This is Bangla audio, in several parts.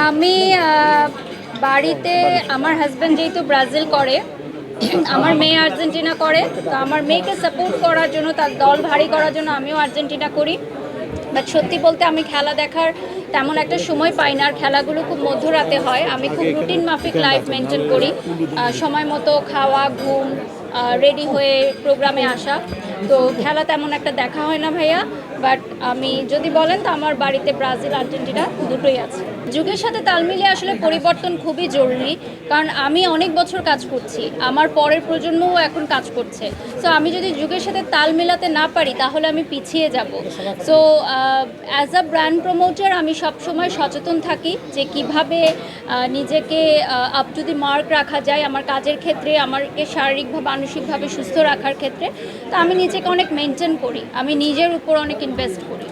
আমি বাড়িতে আমার হাজব্যান্ড যেহেতু ব্রাজিল করে, আমার মেয়ে আর্জেন্টিনা করে, তো আমার মেয়েকে সাপোর্ট করার জন্য, তার দল ভারী করার জন্য আমিও আর্জেন্টিনা করি। বাট সত্যি বলতে আমি খেলা দেখার তেমন একটা সময় পাই না, আর খেলাগুলো খুব মধ্যরাতে হয়। আমি খুব রুটিন মাফিক লাইফ মেনটেন করি, সময় মতো খাওয়া, ঘুম, রেডি হয়ে প্রোগ্রামে আসা। তো খেলা তেমন একটা দেখা হয় না ভাইয়া। বাট আমি যদি বলেন তো আমার বাড়িতে ব্রাজিল আর্জেন্টিনা দুটোই আছে। যুগের সাথে তাল মিলিয়ে আসলে পরিবর্তন খুবই জরুরি, কারণ আমি অনেক বছর কাজ করছি, আমার পরের প্রজন্মও এখন কাজ করছে। সো আমি যদি যুগের সাথে তাল মেলাতে না পারি তাহলে আমি পিছিয়ে যাব। So as a brand promoter আমি সবসময় সচেতন থাকি যে কিভাবে নিজেকে আপ টু দি মার্ক রাখা যায় আমার কাজের ক্ষেত্রে, আমাকে শারীরিকভাবে মানসিকভাবে সুস্থ রাখার ক্ষেত্রে। তো আমি নিজেকে অনেক মেনটেন করি, আমি নিজের উপর অনেক ইনভেস্ট করি।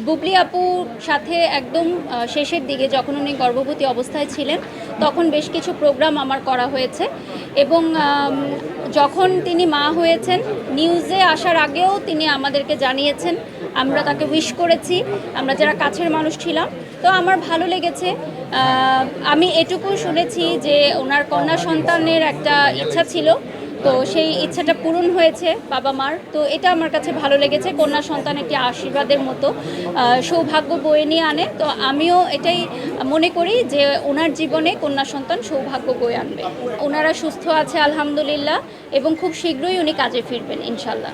বুবলি আপুর সাথে একদম শেষের দিকে যখন উনি গর্ভবতী অবস্থায় ছিলেন তখন বেশ কিছু প্রোগ্রাম আমার করা হয়েছে, এবং যখন তিনি মা হয়েছেন নিউজে আসার আগেও তিনি আমাদেরকে জানিয়েছেন, আমরা তাকে উইশ করেছি, আমরা যারা কাছের মানুষ ছিলাম। তো আমার ভালো লেগেছে। আমি এটুকু শুনেছি যে ওনার কন্যা সন্তানের একটা ইচ্ছা ছিল, তো সেই ইচ্ছাটা পূরণ হয়েছে বাবা মার। তো এটা আমার কাছে ভালো লেগেছে, কন্যা সন্তান একটি আশীর্বাদের মতো, সৌভাগ্য বয়ে নিয়ে আনে। তো আমিও এটাই মনে করি যে ওনার জীবনে কন্যা সন্তান সৌভাগ্য বয়ে আনবে। ওনারা সুস্থ আছে আলহামদুলিল্লাহ, এবং খুব শীঘ্রই উনি কাজে ফিরবেন ইনশাল্লাহ।